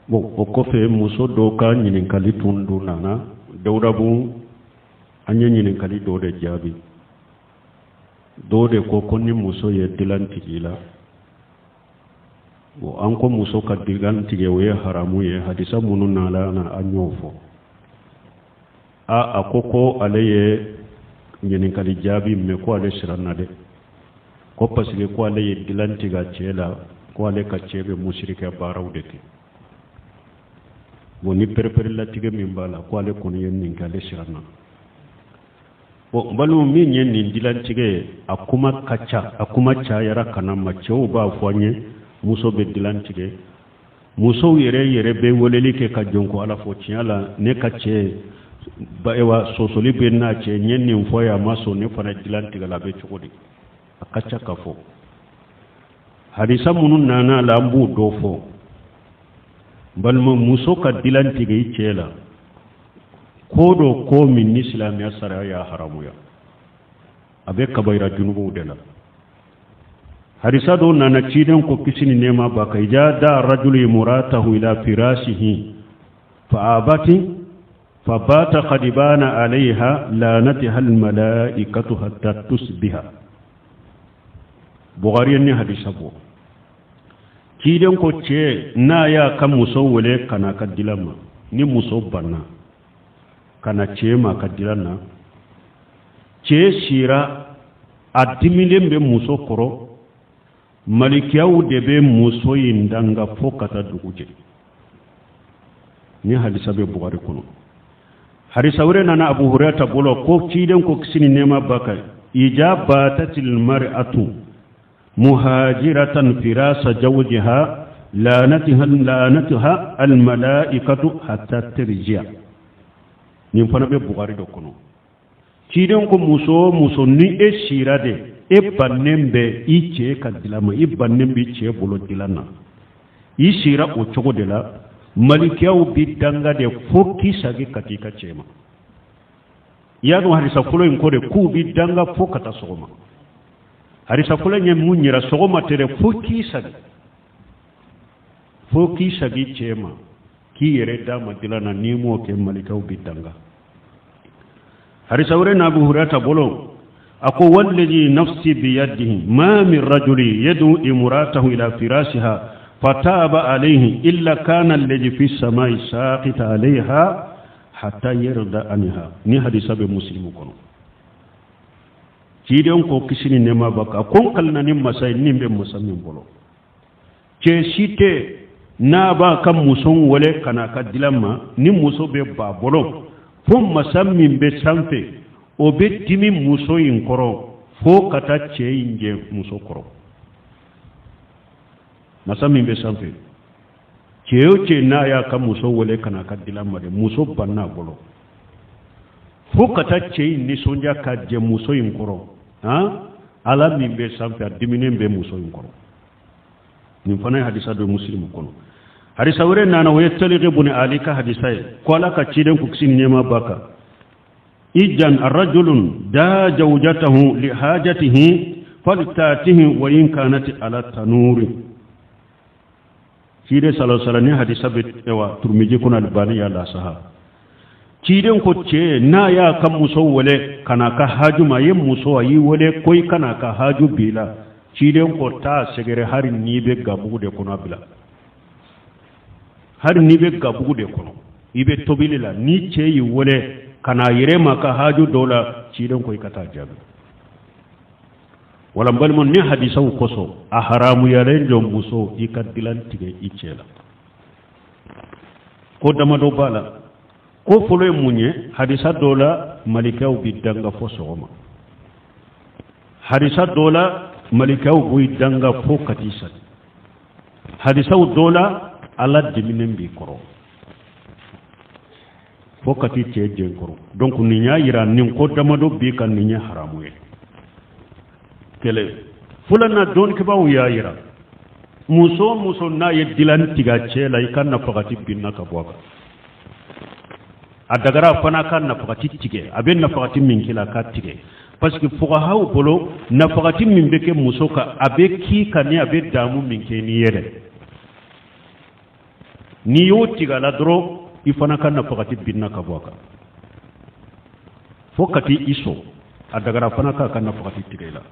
bon o kofe muso do ka ɲininkali tun du nana dawudabu an ye ɲininkali dɔ de jaabi dɔ de ko ni muso ye dilantigi la bon an ko muso ka dilantigɛ o ye haramu ye hadisa minnu nala na an y'o fɔ a ko ale ye ɲininkali jaabi mɛ ko ale siranna dɛ ko parce que ko ale ye dilantiga cɛ la ko ale ka cɛ bɛ musirikɛ baaraw de kɛ bon ni pereperilatigɛ min b'a la ko ale kɔni ye nin kɛ ale siranna bon balimaw min ye nin dilantigɛ ye a kuma ka ca a kuma cayara kana ma cɛw b'a fɔ an ye muso bɛ dilantigɛ musow yɛrɛ bɛ weleli kɛ ka jɔn ko ala fɔ tiɲɛ la ne ka cɛ baewa sosoli bɛ n'a cɛ n ye nin fɔ ye a ma sɔn ne fana dilantigɛ la a bɛ cogo di a ka ca ka fɔ hadisa minnu nana la an b'o dɔ fɔ balima muso ka dilantigɛ i cɛ la ko dɔ ko min ni silamɛya sariya y'a haramuya a bɛ kabayira junubuw de la hadisa dɔ nana ciden ko kisi ni nɛɛma b'a kan iza da rajulu imra'atahu ila firashihi فبات خدبان عليها لعنتها الملائكة حتى تصبح بغاري ني حديث ابو كيدن كو تشي نا يا كم مسوله كنا كدلما ني مسوبنا كنا تشي ما كدلنا تشي شيرا ادميلم be muso koro malikiyaw de be muso yindanga fokata duguje ni hadisa be bugari kono hadisa wure nana abu hurairah bolo ko ciden ko kisini nema baka ijabatatil mar'atu muhajiratan firasa zawjiha lanataha al malaikatu hatta tarji'a ni fana be bugari do kono ciden ko muso ni e shirade e bannembe i ce kadilama i bannembe ce bolo dilana i shira o cogo de la malikiyaw bi danga de fokki sagi katika cema yadu harisa fulo in kode ku bi danga fokata sogoma harisa fulo nye munyira sogoma tere fokki sagi cema ki yere dama dilana nimo ke malikiyaw bi danga harisa wure na abu hurata bolo ako wallazi nafsi biyadihi ma min rajuli yadu imratahu ila firashiha فتاب عليه إلا كان الذي في السماء ساقط عليها حتى يرضى عنها ni hadisa be muslimu kono ciden ko kisini nema baka kon kalna nim masay nimbe musammin bolo ce site na ba kam muson wole kana ka dilamma ni muso be ba bolo fo musammin be sanfe o be dimi muso yin koro fo kata ce inje muso koro masami be sanfe ceo ce na ya ka muso wole kana ka dilamma de muso banna bolo fo kata ce ni sonja ka je muso yin koro ala min be sanfe diminen be muso yin koro ni fana hadisa do muslim kono hadisa wure nana wa yataliq ibn ali ka hadisa ko ala ka ciden ku kisin nema baka ijan ar-rajulun da zawjatahu li hajatihi faltatihi wa in kanat ala tanuri cide sallallahu alaihi hadisa be ewa turmiji kuna albani ya la saha ciden ko ce na ya kan muso wale kana ka haju ma yin muso ayi wale koi kana ka haju bila ciden ko ta segere harin ni be gabu de kono bila harin ni be gabu de kono ibe tobilila ni ce yi wale kana yire ma ka haju dola ciden ko ikata jabi wala balmon ni hadisa koso a haramu ya renjo muso ikadilan tige icela ko dama do bala ko folo munye hadisa dola malikaw bidanga fo soma hadisa dola malikaw bidanga fo katisa hadisa dola ala diminen bi koro fo kati teje koro donc ni nya yira nin ko dama do bi kan ni nya haramu ye kele fulana don ke bawu ya yira muso na ye dilan tiga cela ikanna fakati binna ka boka adagara fana kan na fakati tige aben na fakati min kila ka tige parce que fuqaha bolo na fakati min beke muso ka abe ki kan ya be damu min ke ni yere ni yo tigala doro ifana kan nafaqati binna ka boka fokati iso adagara fana ka kan nafaqati tigela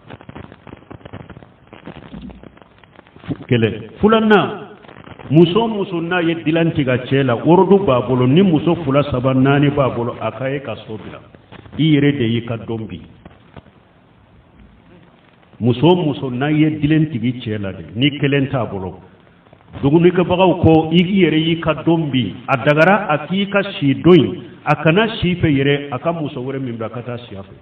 kele fulanna muso na ye dilantiga cela ordu babolo ni muso fula sabanani babolo akaye ka sobila iyere de yika dombi muso na ye dilantigi cela de ni kelenta bolo duguni ka bagaw ko iyere yika dombi adagara akika shi doyi akana shife yere aka muso wore min bakata siafe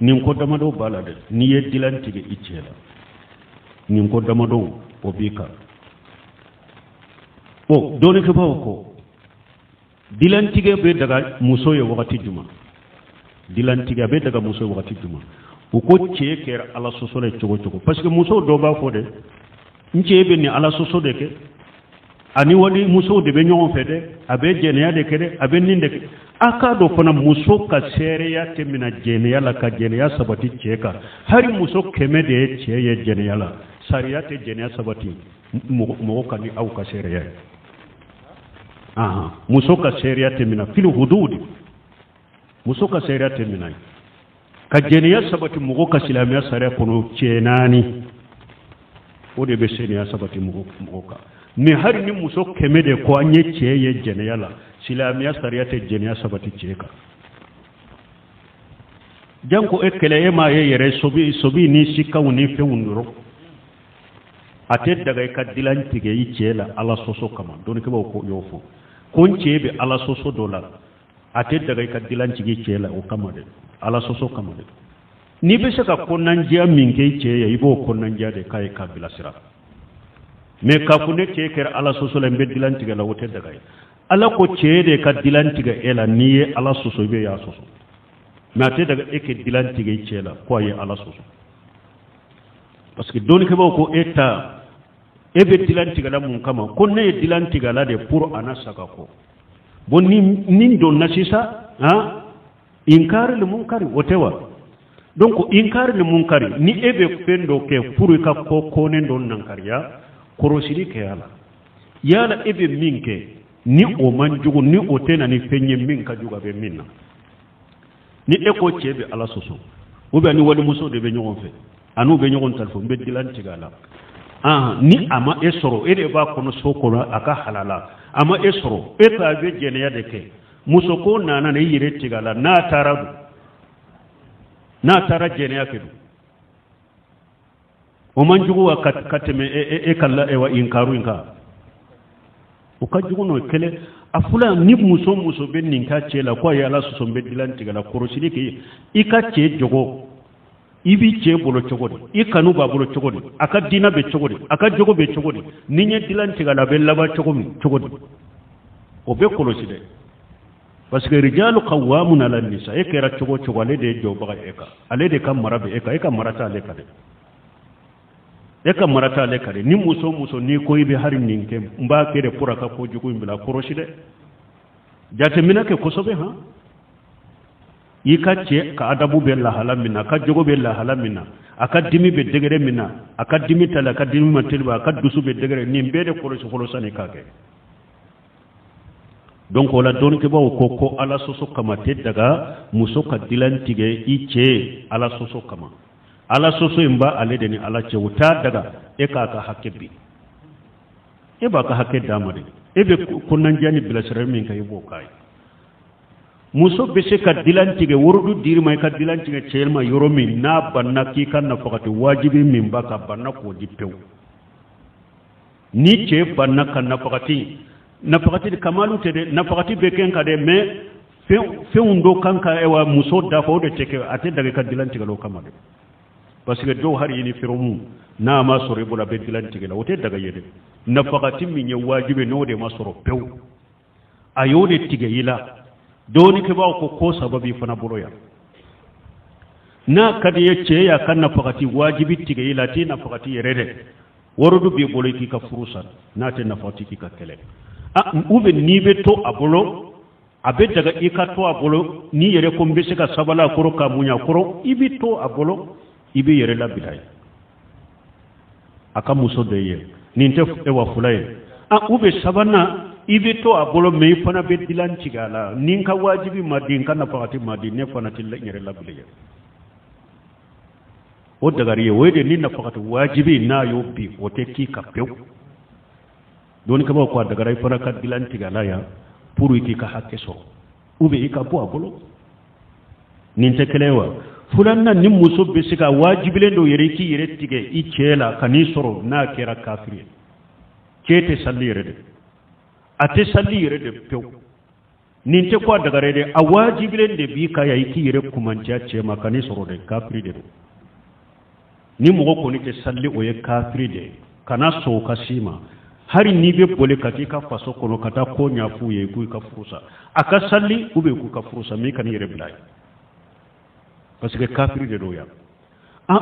nin ko damado balade ni ye dilantige icela nin ko damado o bika o doni ke bawo ko dilantige be daga muso ye wakati juma dilantige be daga muso ye wakati juma o ko ce ker ala sosole chogo parce que muso do ba fo de nce be ni ala soso de ke ani wali muso de be nyon fede abe jeneya de kede abe ninde aka do fana muso ka sereya temina jeneya la ka jeneya sabati cheka hari muso keme de cheye jeneya la sariya te jeneya sabati mo ka ni au ka sereya aha muso ka sereya temina fil hudud muso ka sereya temina ka jeneya sabati mo ka silamiya sare kono chenani o de be sereya sabati mo ka ni hari ni muso keme de ko anye cheye jeneya la silamiya sariyate jeneya sabati cheka janko ekele ema ye yere sobi ni sikaw ni fewunduro ate daga ka dilantige yi chela ala soso kama don ke ko yofo kon chebe ala soso dola ate daga ka dilantige chela o kama de ala soso kama de ni be saka konan jiya minke cheye ibo konan jiya de kai ka bilasira me ka kune ke ker ala soso le be dilantige la wote daga ala ko cede ka dilantiga ela niye ala soso be ya soso na te daga eke dilantiga cela ko ye ala soso parce que doni ke ko eta ebe dilantiga la mun kama ko ne dilantiga la de pour anasaka ko bon ni don nasisa ha inkar le munkari wotewa donc inkar le munkari ni ebe pendo ke pour ka ko ne don nankariya korosiri ke yala ebe minke ni o manjugu ni o tena ni fenye min ka juga be minna ni e ko chebe ala soso o be ni wali muso de be nyogon fe anu be nyogon talfo be dilanti gala ni ama esoro e de ba kono sokoro aka halala ama esoro e ta be jeneya de ke muso ko nana ne yire tigala na tara jeneya ke o manjugu wa kateme e kala e wa inkaru inka o ka juguno kele afula ni muso be ninka chela ko ya la so be dilanti gala korosili ke ika che jogo ibi che bolo chogodi ikanu ba bolo chogodi aka dina be chogodi aka jogo be chogodi ninye dilanti gala be laba chogodi o be koroside parce que rijalu qawwamun ala nisa e kera chogo ale de joba eka ale de kam marabe eka marata ale kade eka marata le kare ni muso ni ko ibe harin ninke mba kere pura ka ko jugo imbila koroshide jate minake ko sobe ha yikace ka adabu be la halamina ka jogo be la halamina aka dimi be degere mina aka dimi tala ka dimi matilba aka dusu be degere ni mbede koroshi kolosani kake donc wala don ke bawo ko ala soso kama te daga muso ka dilantige ice ala soso kama ala soso imba ale deni ala ce wuta daga e ka hakkebi e ba ka hakke damade e be kunnan jani bilasere min kay bo kay muso be se ka dilantige wordu dirma ka dilantige celma yoromi na banna ki kan na fakati wajibi min ba ka banna ko dipew ni ce banna kan na fakati kamalu tede na fakati be ken ka de me fe undo kanka ewa muso da fo de teke ate daga ka dilantige lo kamade parce que do har yini firomu na ma sore bula be dilantige la wote daga yede na fakati min ya wajibe no de ma soro pew ayode tige yila doni ke ba ko sababi fana boloya na kadi yece ya kan na fakati wajibi tige yila ti na fakati yerede worudu be bolo ki ka furusa na te na fakati ki ka kele ube ni be to abolo abe daga ika to abolo ni yere ko mbese ka sabala koro ka munya koro ibi to abolo ibi yere la bidai aka muso de ye ninte ewa fulay ube sabana ibe to abolo me fana be dilan cigala nin ka wajibi madin kana fati madin ne fana tilla nyere labule o dagariye wede nin na fati wajibi na yobi o te ki ka pew don ka ba ko dagaray fana ka dilan cigala ya puru ki ka hakke so ube ika bo abolo nin te kelewa fulanna nin muso be sika wajibile do yere ki yere tige i cela kani soro na kera kafiri kete salli yere de ate salli yere de pew nin te ko daga rede a wajibile de bi ka ya ki yere kumanca ce ma kani soro de kafiri de ni mo ko ni te salli o ye kafiri de kana so kasima hari ni be bole kati ka faso kono kata ko nya fu ye ku ka furusa aka salli ube ku ka furusa mi kan yere bilay parce que kafiri de doya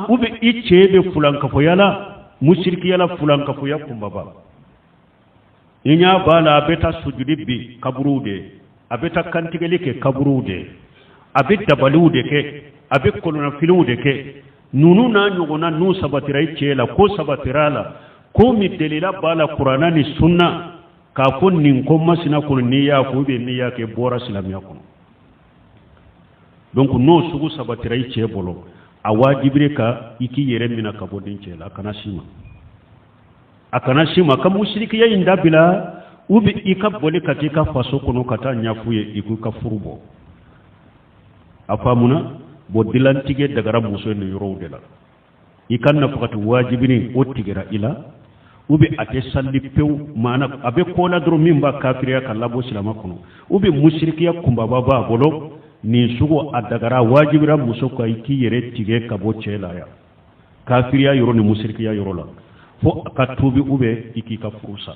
ube icce be fulanka fo yala mushriki yala fulanka fo yakumba ba inya bala beta sujudi bi kabrude abeta kantigele ke kabrude abeta balude ke abe kolona filude ke nunu na nyogona nu sabatira icce la ko sabatirala ko mi delila bala qur'ana ni sunna ka ko nin ko masina ko ni ya ko be ni ya ke bora islamiya ko donc no sugu sabatira ice bolo a wajibire ka iki yere mina ka bodin cela kana shima ka mushriki ya inda bila ubi ika bole katika faso kono kata nyafuye iku ka furubo afamuna bodilan tige daga rabuso ne yoro dela ikan na fakati wajibini otigera ila ubi ate salli pew mana abe kola dro mimba kafiriya kallabo silama kono ubi mushriki ya kumba baba bolo ni sugo adagara wajibira muso ka iki yere tige kabo cela ya kafiriya yoro ni musrikiya yoro la fo ka tubi ube iki ka furusa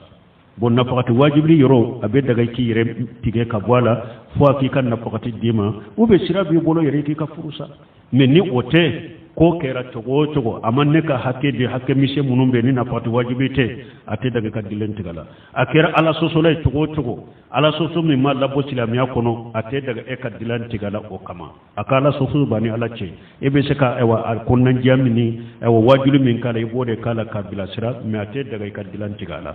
bon nafaqati wajibri yoro abe daga iki yere tige kabwala fo aki kan nafaqati dima ube sirabi bolo yere iki ka furusa mais ni ote ko kera togo amanne ka hakke de hakke mise munumbe ni nafaqati wajibite ate daga ka dilenti gala akera ala sosolay togo ala soso mi ma labo silamiya kono ate daga e ka dilenti gala o kama akala soso bani ala ce ebe se ka ewa konnan jamini ewa wajulu min kala ibode kala kabila sira mi ate daga ka dilenti gala